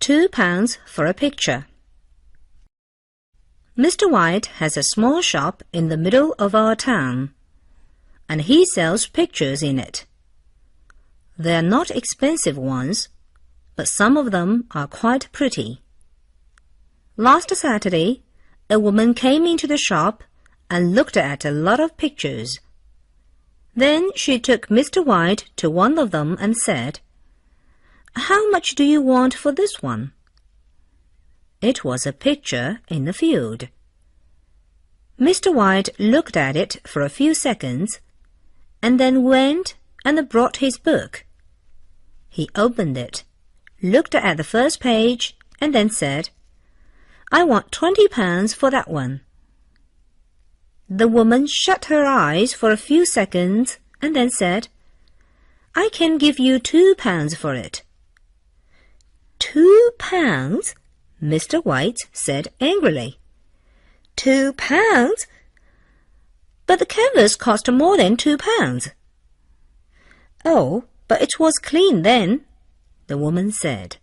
£2 for a picture. Mr. White has a small shop in the middle of our town, and he sells pictures in it. They are not expensive ones, but some of them are quite pretty. Last Saturday, a woman came into the shop and looked at a lot of pictures. Then she took Mr. White to one of them and said, "How much do you want for this one?" It was a picture in the field. Mr. White looked at it for a few seconds, and then went and brought his book. He opened it, looked at the first page, and then said, "I want £20 for that one." The woman shut her eyes for a few seconds and then said, "I can give you £2 for it." £2? Mr. White said angrily. £2? But the canvas cost more than £2. "Oh, but it was clean then," the woman said.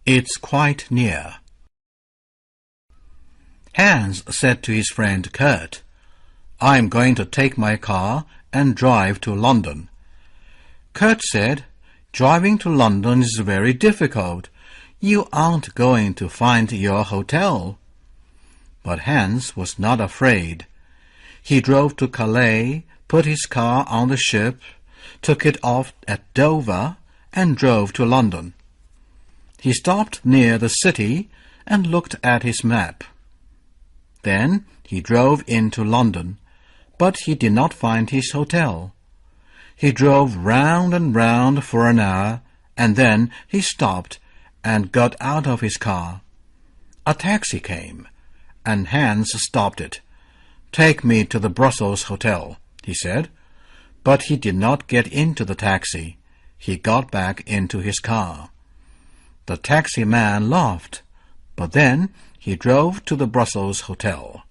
It's quite near. Hans said to his friend Kurt, "I'm going to take my car and drive to London." Kurt said, "Driving to London is very difficult. You aren't going to find your hotel." But Hans was not afraid. He drove to Calais, put his car on the ship, took it off at Dover, and drove to London. He stopped near the city and looked at his map. Then he drove into London, but he did not find his hotel. He drove round and round for an hour, and then he stopped and got out of his car. A taxi came, and Hans stopped it. "Take me to the Brussels Hotel," he said. But he did not get into the taxi. He got back into his car. The taxi man laughed, but then he drove to the Brussels Hotel,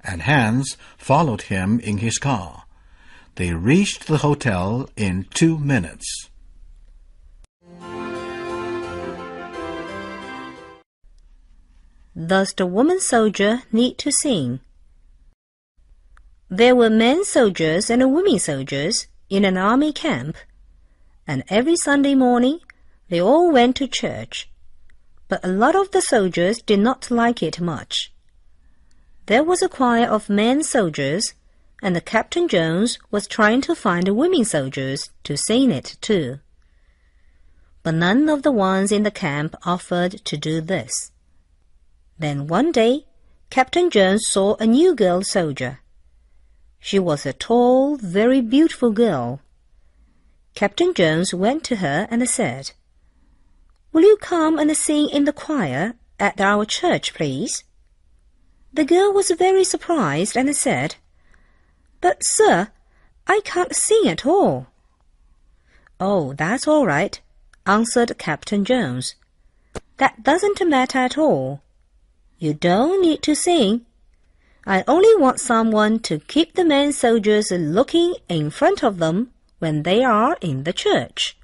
and Hans followed him in his car. They reached the hotel in 2 minutes. Does the woman soldier need to sing? There were men soldiers and women soldiers in an army camp, and every Sunday morning they all went to church. But a lot of the soldiers did not like it much. There was a choir of men soldiers, and Captain Jones was trying to find women soldiers to sing it too. But none of the ones in the camp offered to do this. Then one day, Captain Jones saw a new girl soldier. She was a tall, very beautiful girl. Captain Jones went to her and said, "Will you come and sing in the choir at our church, please?" The girl was very surprised and said, "But, sir, I can't sing at all." "Oh, that's all right," answered Captain Jones. "That doesn't matter at all. You don't need to sing. I only want someone to keep the men soldiers looking in front of them when they are in the church."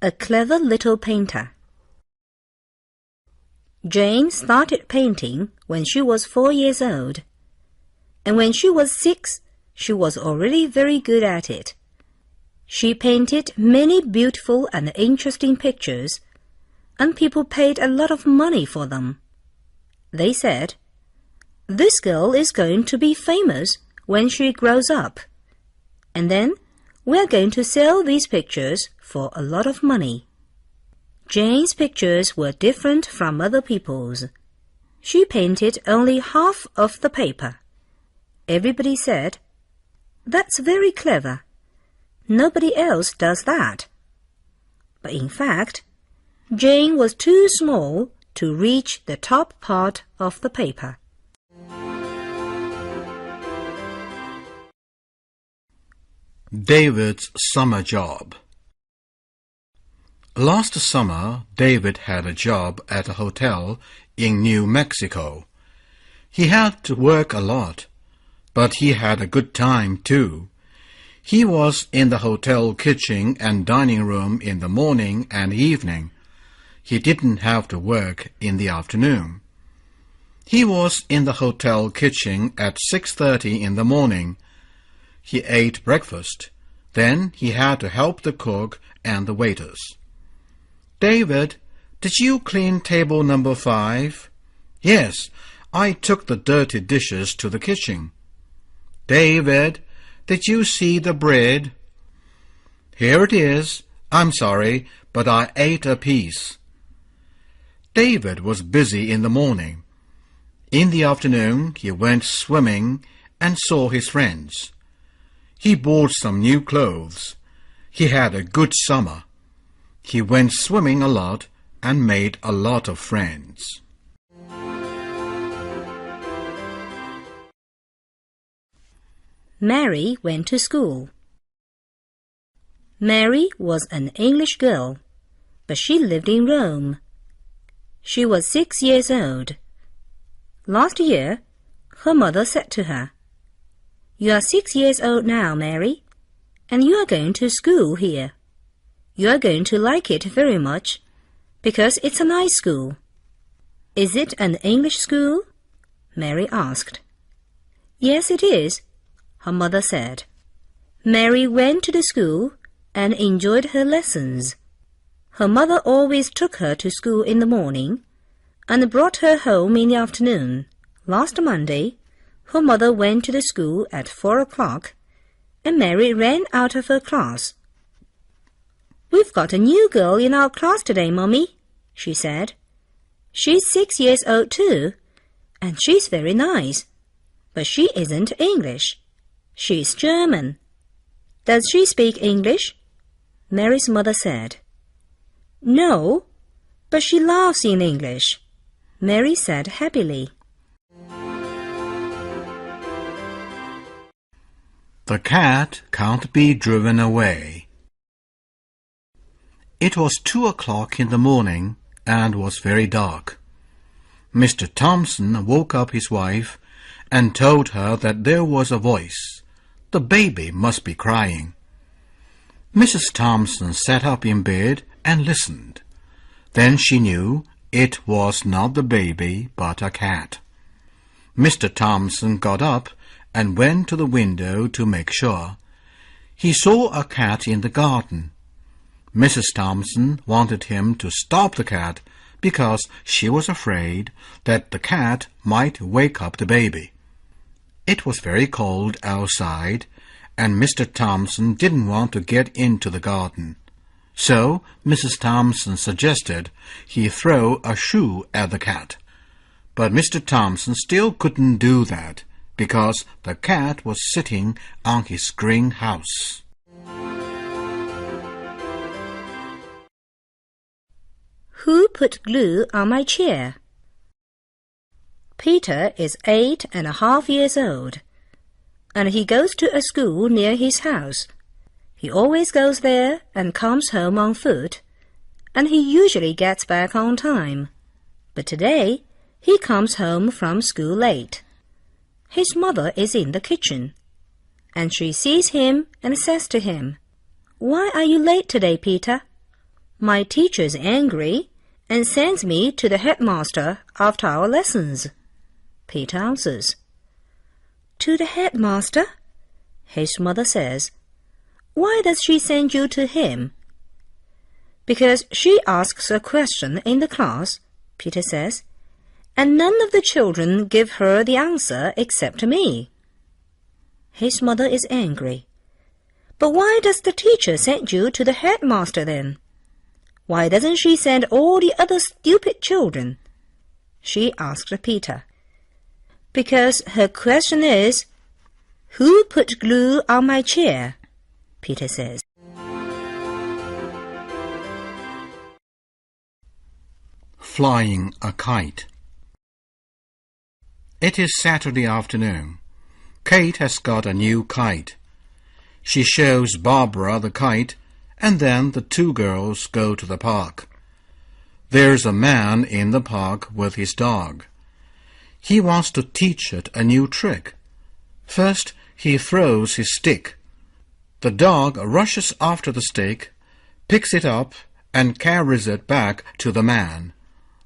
A clever little painter. Jane started painting when she was 4 years old, and when she was 6, she was already very good at it. She painted many beautiful and interesting pictures, and people paid a lot of money for them. They said, "This girl is going to be famous when she grows up, and then we're going to sell these pictures for a lot of money." Jane's pictures were different from other people's. She painted only half of the paper. Everybody said, "That's very clever. Nobody else does that." But in fact, Jane was too small to reach the top part of the paper. David's summer job. Last summer, David had a job at a hotel in New Mexico. He had to work a lot, but he had a good time too. He was in the hotel kitchen and dining room in the morning and evening. He didn't have to work in the afternoon. He was in the hotel kitchen at 6:30 in the morning. He ate breakfast. Then he had to help the cook and the waiters. David, did you clean table number 5? Yes, I took the dirty dishes to the kitchen. David, did you see the bread? Here it is. I'm sorry, but I ate a piece. David was busy in the morning. In the afternoon, he went swimming and saw his friends. He bought some new clothes. He had a good summer. He went swimming a lot and made a lot of friends. Mary went to school. Mary was an English girl, but she lived in Rome. She was 6 years old. Last year, her mother said to her, "You are 6 years old now, Mary, and you are going to school here. You are going to like it very much, because it's a nice school." "Is it an English school?" Mary asked. "Yes, it is," her mother said. Mary went to the school and enjoyed her lessons. Her mother always took her to school in the morning and brought her home in the afternoon. Last Monday, her mother went to the school at 4 o'clock, and Mary ran out of her class. "We've got a new girl in our class today, Mummy," she said. "She's 6 years old too, and she's very nice. But she isn't English. She's German." "Does she speak English?" Mary's mother said. "No, but she laughs in English," Mary said happily. The cat can't be driven away. It was 2 o'clock in the morning and was very dark. Mr. Thompson woke up his wife and told her that there was a voice. The baby must be crying. Mrs. Thompson sat up in bed and listened. Then she knew it was not the baby but a cat. Mr. Thompson got up and went to the window to make sure. He saw a cat in the garden. Mrs. Thompson wanted him to stop the cat because she was afraid that the cat might wake up the baby. It was very cold outside, and Mr. Thompson didn't want to get into the garden. So Mrs. Thompson suggested he throw a shoe at the cat. But Mr. Thompson still couldn't do that because the cat was sitting on his greenhouse. Who put glue on my chair? Peter is 8.5 years old, and he goes to a school near his house. He always goes there and comes home on foot, and he usually gets back on time. But today, he comes home from school late. His mother is in the kitchen, and she sees him and says to him, "Why are you late today, Peter?" "My teacher's angry and sends me to the headmaster after our lessons," Peter answers. "To the headmaster?" His mother says. "Why does she send you to him?" "Because she asks a question in the class," Peter says, "and none of the children give her the answer except me." His mother is angry. "But why does the teacher send you to the headmaster then? Why doesn't she send all the other stupid children?" She asked Peter. "Because her question is, 'Who put glue on my chair?'" Peter says. Flying a kite. It is Saturday afternoon. Kate has got a new kite. She shows Barbara the kite, and then the two girls go to the park. There's a man in the park with his dog. He wants to teach it a new trick. First, he throws his stick. The dog rushes after the stick, picks it up, and carries it back to the man.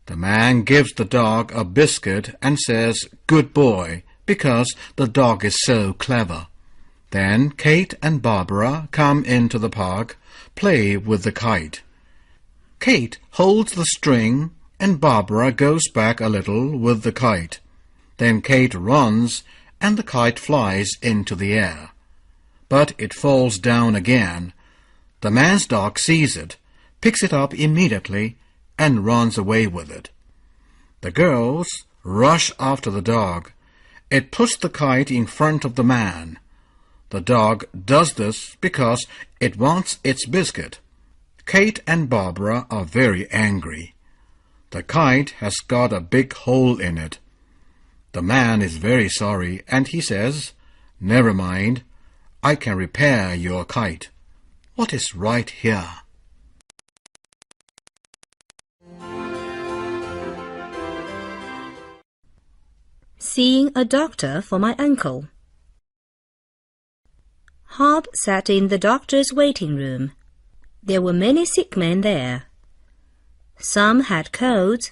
The man gives the dog a biscuit and says, "Good boy," because the dog is so clever. Then Kate and Barbara come into the park, play with the kite. Kate holds the string, and Barbara goes back a little with the kite. Then Kate runs, and the kite flies into the air. But it falls down again. The man's dog sees it, picks it up immediately, and runs away with it. The girls rush after the dog. It puts the kite in front of the man. The dog does this because it wants its biscuit. Kate and Barbara are very angry. The kite has got a big hole in it. The man is very sorry, and he says, "Never mind, I can repair your kite. What is right here?" Seeing a doctor for my uncle. Hob sat in the doctor's waiting room. There were many sick men there. Some had colds,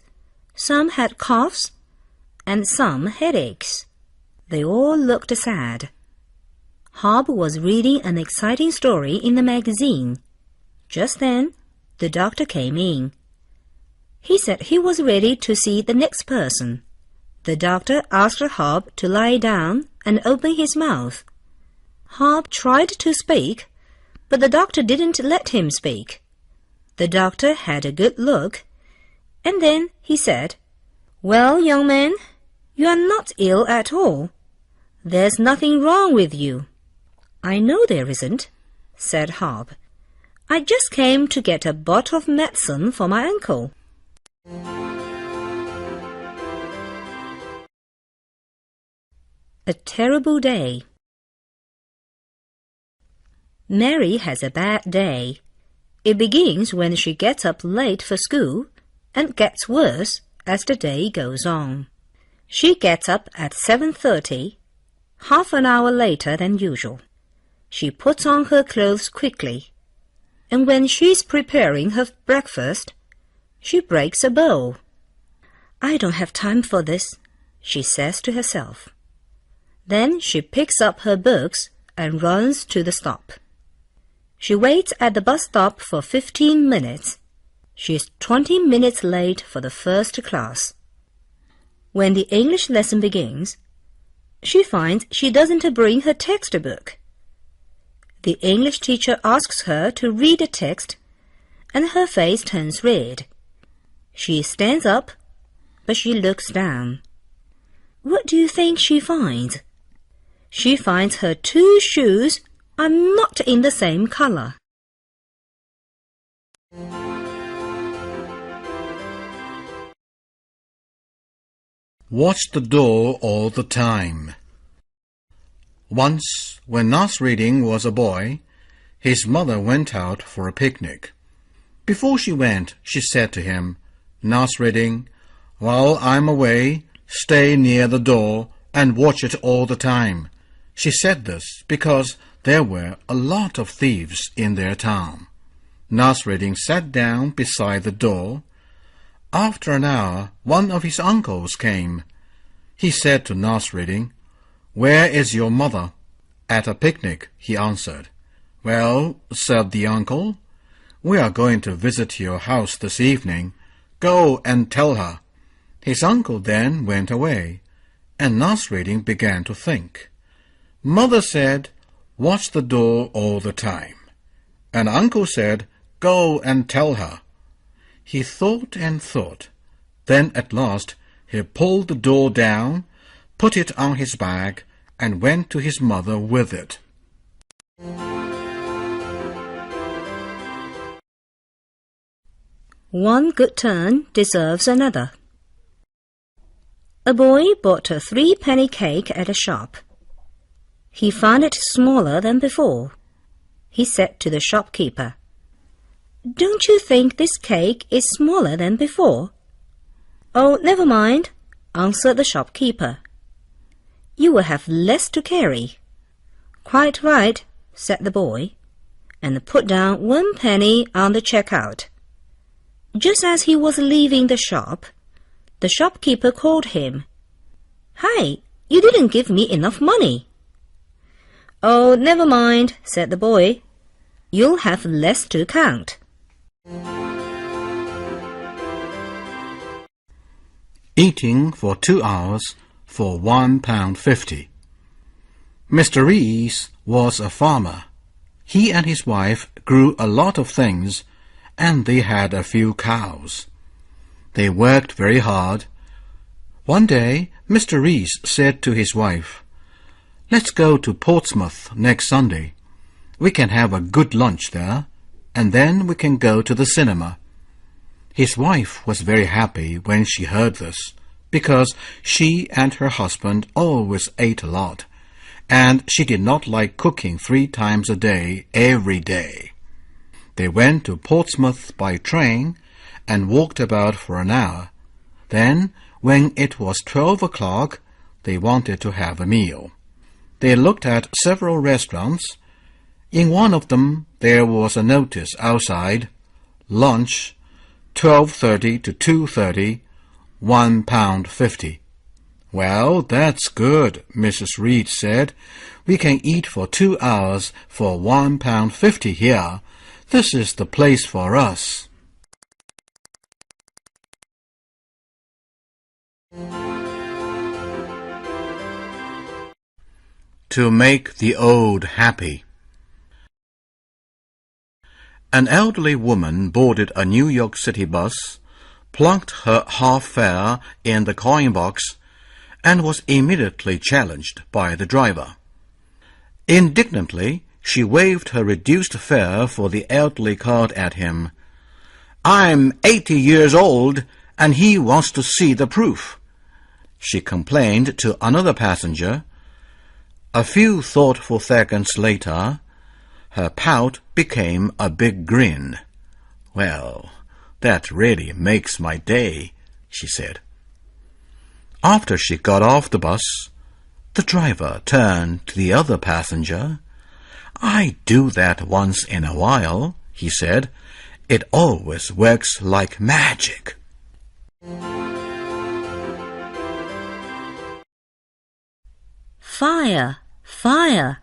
some had coughs, and some headaches. They all looked sad. Hob was reading an exciting story in the magazine. Just then, the doctor came in. He said he was ready to see the next person. The doctor asked Hob to lie down and open his mouth. Hob tried to speak, but the doctor didn't let him speak. The doctor had a good look, and then he said, "Well, young man, you are not ill at all. There's nothing wrong with you." "I know there isn't," said Hob. "I just came to get a bottle of medicine for my uncle." A terrible day. Mary has a bad day. It begins when she gets up late for school and gets worse as the day goes on. She gets up at 7:30, half an hour later than usual. She puts on her clothes quickly, and when she's preparing her breakfast, she breaks a bowl. "I don't have time for this," she says to herself. Then she picks up her books and runs to the stop. She waits at the bus stop for 15 minutes. She's 20 minutes late for the first class. When the English lesson begins, she finds she doesn't bring her textbook. The English teacher asks her to read a text, and her face turns red. She stands up, but she looks down. What do you think she finds? She finds her 2 shoes are not in the same color. Watch the door all the time. Once, when Nasreddin was a boy, his mother went out for a picnic. Before she went, she said to him, "Nasreddin, while I'm away, stay near the door and watch it all the time." She said this because there were a lot of thieves in their town. Nasreddin sat down beside the door. After an hour, one of his uncles came. He said to Nasreddin, "Where is your mother?" "At a picnic," he answered. "Well," said the uncle, "we are going to visit your house this evening. Go and tell her." His uncle then went away, and Nasreddin began to think. Mother said, "Watch the door all the time." And uncle said, "Go and tell her." He thought and thought. Then at last he pulled the door down, put it on his bag, and went to his mother with it. One good turn deserves another. A boy bought a 3-penny cake at a shop. He found it smaller than before. He said to the shopkeeper, "Don't you think this cake is smaller than before?" "Oh, never mind. answered the shopkeeper. "You will have less to carry." "Quite right," said the boy, and put down 1 penny on the checkout. Just as he was leaving the shop, the shopkeeper called him. "Hi, you didn't give me enough money." "Oh, never mind," said the boy. "You'll have less to count." Eating for 2 hours for £1.50. Mr. Rees was a farmer. He and his wife grew a lot of things, and they had a few cows. They worked very hard. One day, Mr. Rees said to his wife, "Let's go to Portsmouth next Sunday. We can have a good lunch there, and then we can go to the cinema." His wife was very happy when she heard this, because she and her husband always ate a lot, and she did not like cooking 3 times a day every day. They went to Portsmouth by train and walked about for an hour. Then, when it was 12 o'clock, they wanted to have a meal. They looked at several restaurants. In one of them there was a notice outside, "Lunch, 12:30 to 2:30, £1.50. "Well, that's good," Mrs. Reed said. "We can eat for 2 hours for £1.50 here. This is the place for us." To make the old happy. An elderly woman boarded a New York City bus, plunked her half fare in the coin box, and was immediately challenged by the driver. Indignantly, she waved her reduced fare for the elderly card at him. "I'm 80 years old, and he wants to see the proof," she complained to another passenger. A few thoughtful seconds later, her pout became a big grin. "Well, that really makes my day," she said. After she got off the bus, the driver turned to the other passenger. "I do that once in a while," he said. "It always works like magic." Fire, fire.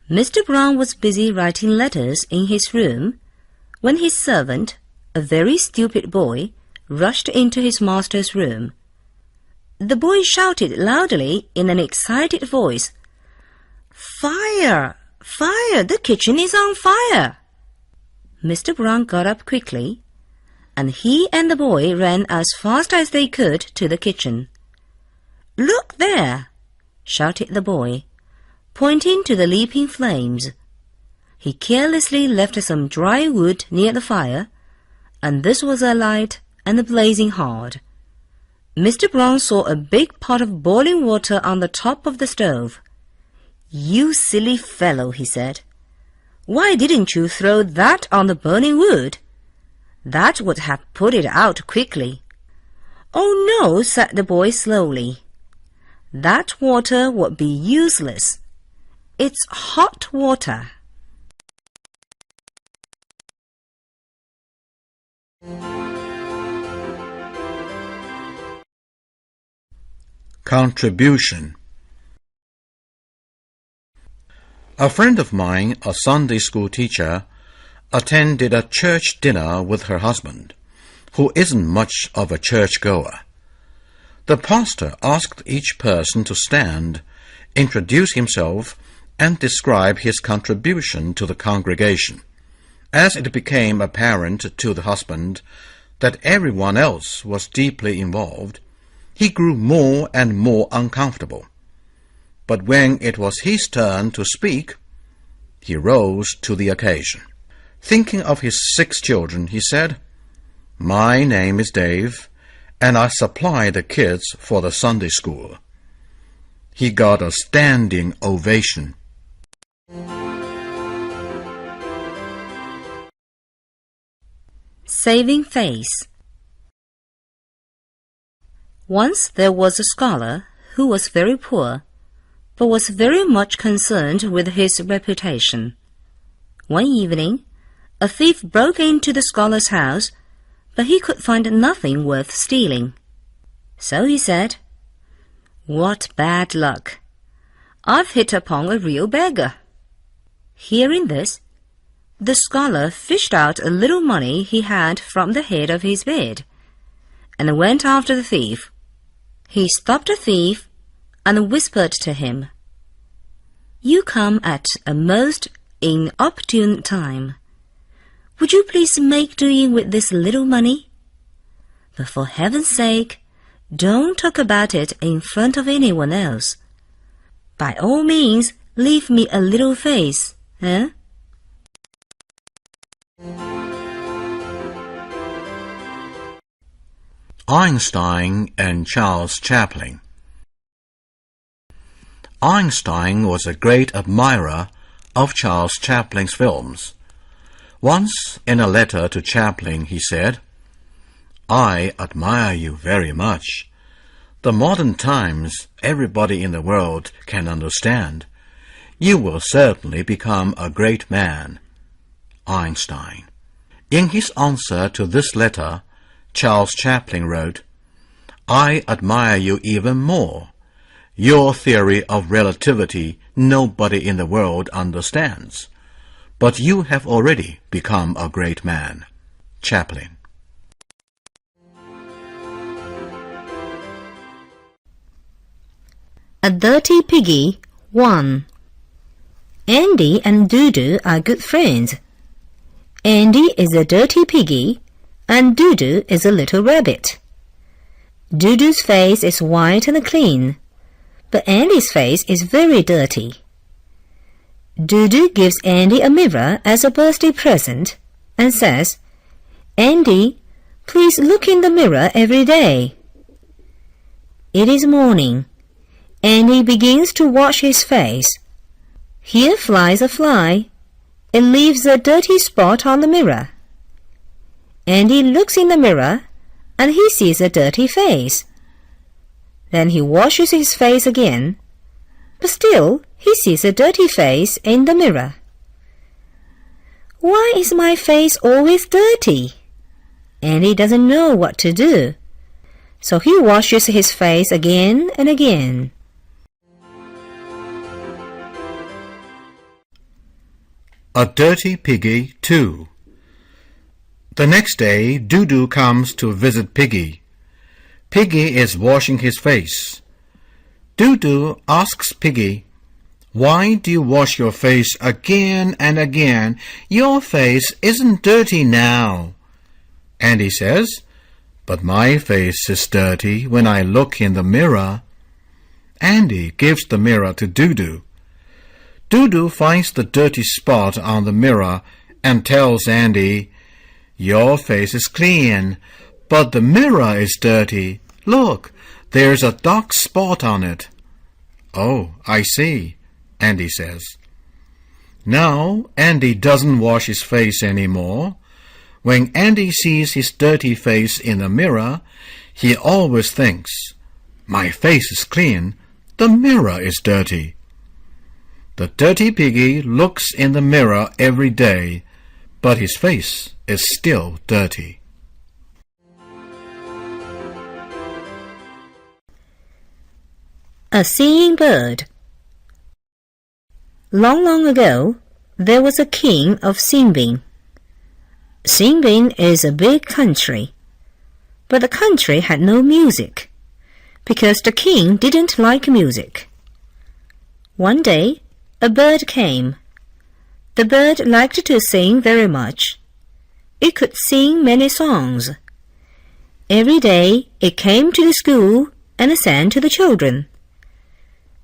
Mr. Brown was busy writing letters in his room when his servant, a very stupid boy, rushed into his master's room. The boy shouted loudly in an excited voice, "Fire! Fire! The kitchen is on fire!" Mr. Brown got up quickly, and he and the boy ran as fast as they could to the kitchen. "Look there!" shouted the boy, pointing to the leaping flames. He carelessly left some dry wood near the fire, and this was alight and blazing hard. Mr. Brown saw a big pot of boiling water on the top of the stove. "You silly fellow," he said. "Why didn't you throw that on the burning wood? That would have put it out quickly." "Oh, no," said the boy slowly. "That water would be useless. It's hot water." Contribution. A friend of mine, a Sunday school teacher, attended a church dinner with her husband, who isn't much of a church-goer. The pastor asked each person to stand, introduce himself, and describe his contribution to the congregation. As it became apparent to the husband that everyone else was deeply involved, he grew more and more uncomfortable. But when it was his turn to speak, he rose to the occasion. Thinking of his 6 children, he said, "My name is Dave, and I supply the kids for the Sunday school." He got a standing ovation. Saving face. Once there was a scholar who was very poor, but was very much concerned with his reputation. One evening, a thief broke into the scholar's house, but he could find nothing worth stealing. So he said, "What bad luck! I've hit upon a real beggar." Hearing this, the scholar fished out a little money he had from the head of his bed, and went after the thief. He stopped the thief and whispered to him, "You come at a most inopportune time. Would you please make doing with this little money? But for heaven's sake, don't talk about it in front of anyone else. By all means, leave me a little face, eh?" Einstein and Charles Chaplin. Einstein was a great admirer of Charles Chaplin's films. Once, in a letter to Chaplin, he said, "I admire you very much. The modern times everybody in the world can understand. You will certainly become a great man." Einstein. In his answer to this letter, Charles Chaplin wrote, "I admire you even more. Your theory of relativity nobody in the world understands. But you have already become a great man." Chaplin. A Dirty Piggy 1. Andy and Dudu are good friends. Andy is a dirty piggy, and Dudu is a little rabbit. Dudu's face is white and clean, but Andy's face is very dirty. Dudu gives Andy a mirror as a birthday present and says, "Andy, please look in the mirror every day." It is morning. Andy begins to wash his face. Here flies a fly. It leaves a dirty spot on the mirror. Andy looks in the mirror and he sees a dirty face. Then he washes his face again, but still he sees a dirty face in the mirror. "Why is my face always dirty?" Andy doesn't know what to do, so he washes his face again and again. A Dirty Piggy 2. The next day, Dudu comes to visit Piggy. Piggy is washing his face. Dudu asks Piggy, "Why do you wash your face again and again? Your face isn't dirty now." Andy says, "But my face is dirty when I look in the mirror." Andy gives the mirror to Dudu. Dudu finds the dirty spot on the mirror and tells Andy, "Your face is clean, but the mirror is dirty. Look, there's a dark spot on it." "Oh, I see," Andy says. Now Andy doesn't wash his face anymore. When Andy sees his dirty face in the mirror, he always thinks, "My face is clean, the mirror is dirty." The dirty piggy looks in the mirror every day, but his face is still dirty. A Singing Bird. Long, long ago, there was a king of Xinbin. Xinbin is a big country, but the country had no music, because the king didn't like music. One day, a bird came. The bird liked to sing very much. It could sing many songs. Every day it came to the school and sang to the children.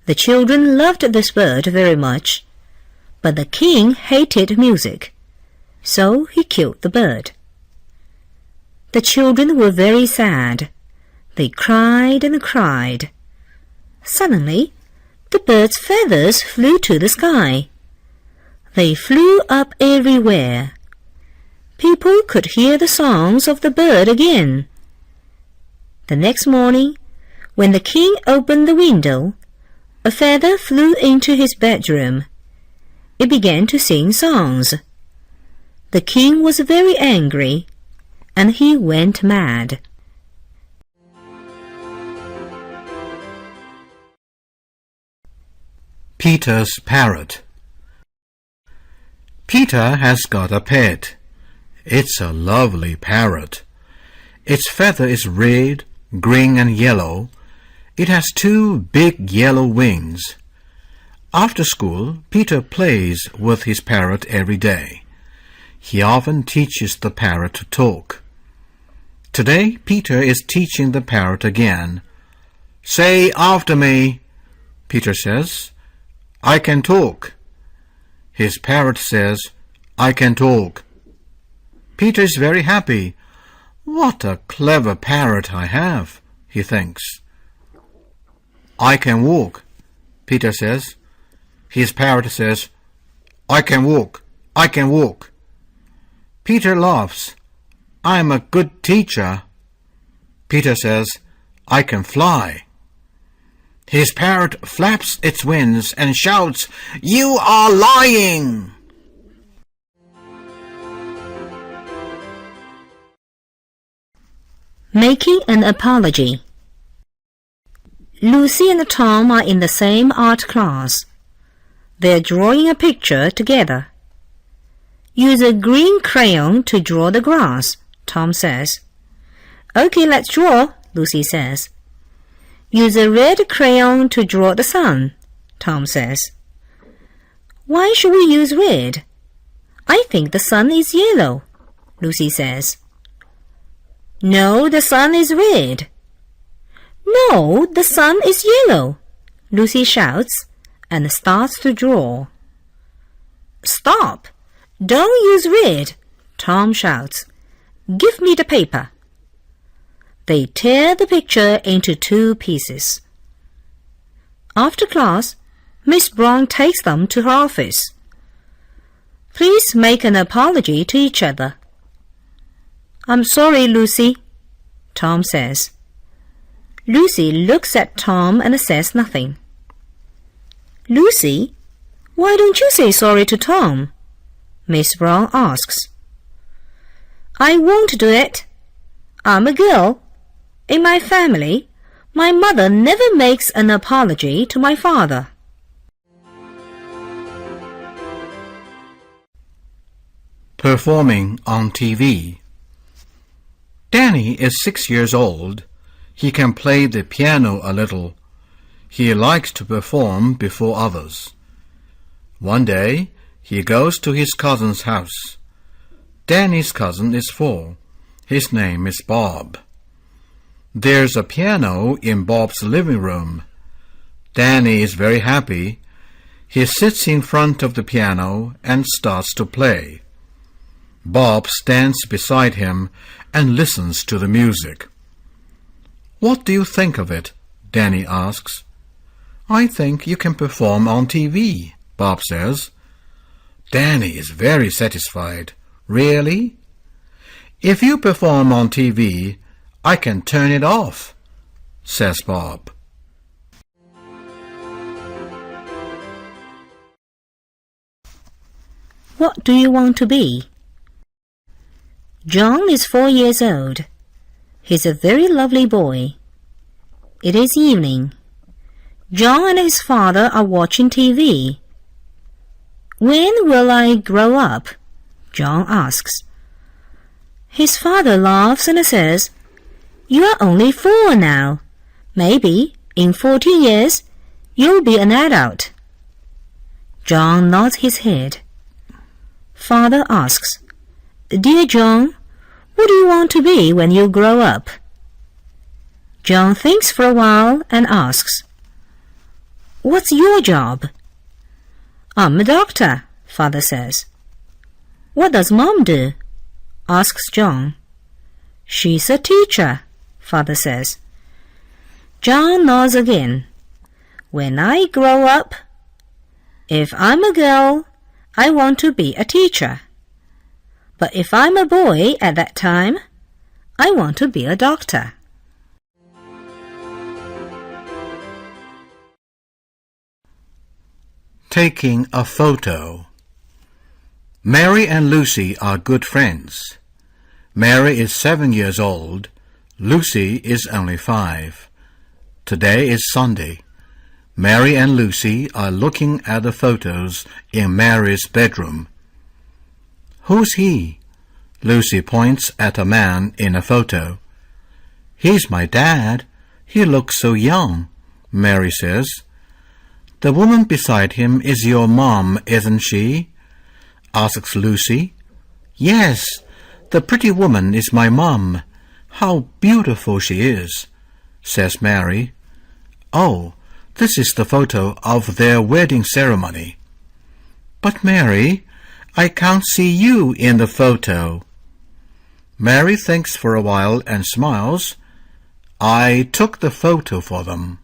The children loved this bird very much, but the king hated music, so he killed the bird. The children were very sad. They cried and cried. Suddenly, the bird's feathers flew to the sky. They flew up everywhere. People could hear the songs of the bird again. The next morning, When the king opened the window, a feather flew into his bedroom. It began to sing songs. The king was very angry, and he went mad. Peter's Parrot. Peter has got a pet. It's a lovely parrot. Its feather is red, green and yellow. It has 2 big yellow wings. After school, Peter plays with his parrot every day. He often teaches the parrot to talk. Today, Peter is teaching the parrot again. "Say after me," Peter says. "I can talk." His parrot says, "I can talk." Peter is very happy. "What a clever parrot I have," he thinks. "I can walk," Peter says. His parrot says, "I can walk, I can walk." Peter laughs. "I'm a good teacher." Peter says, "I can fly." His parrot flaps its wings and shouts, "You are lying!" Making an apology. Lucy and Tom are in the same art class. They're drawing a picture together. "Use a green crayon to draw the grass," Tom says. "Okay, let's draw," Lucy says. "Use a red crayon to draw the sun," Tom says. "Why should we use red? I think the sun is yellow," Lucy says. "No, the sun is red." "No, the sun is yellow," Lucy shouts and starts to draw. "Stop! Don't use red," Tom shouts. "Give me the paper." They tear the picture into 2 pieces. After class, Miss Brown takes them to her office. "Please make an apology to each other." "I'm sorry, Lucy," Tom says. Lucy looks at Tom and says nothing. "Lucy, why don't you say sorry to Tom?" Miss Brown asks. "I won't do it. I'm a girl. In my family, my mother never makes an apology to my father." Performing on TV. Danny is 6 years old. He can play the piano a little. He likes to perform before others. One day, he goes to his cousin's house. Danny's cousin is 4. His name is Bob. There's a piano in Bob's living room. Danny is very happy. He sits in front of the piano and starts to play. Bob stands beside him and listens to the music. "What do you think of it?" Danny asks. "I think you can perform on TV," Bob says. Danny is very satisfied. "Really?" "If you perform on TV, I can turn it off," says Bob. What do you want to be? John is 4 years old. He's a very lovely boy. It is evening. John and his father are watching TV. "When will I grow up?" John asks. His father laughs and says, "You are only 4 now. Maybe in 14 years you'll be an adult." John nods his head. Father asks, "Dear John, what do you want to be when you grow up?" John thinks for a while and asks, "What's your job?" "I'm a doctor," Father says. "What does Mom do?" asks John. "She's a teacher," Father says. John nods again. "When I grow up, if I'm a girl, I want to be a teacher. But if I'm a boy at that time, I want to be a doctor." Taking a photo. Mary and Lucy are good friends. Mary is 7 years old. Lucy is only 5. Today is Sunday. Mary and Lucy are looking at the photos in Mary's bedroom. Who's he? Lucy points at a man in a photo. He's my dad. He looks so young, Mary says. The woman beside him is your mom, isn't she? Asks Lucy. Yes, the pretty woman is my mom. How beautiful she is, says Mary. Oh, this is the photo of their wedding ceremony. But Mary, I can't see you in the photo. Mary thinks for a while and smiles. I took the photo for them.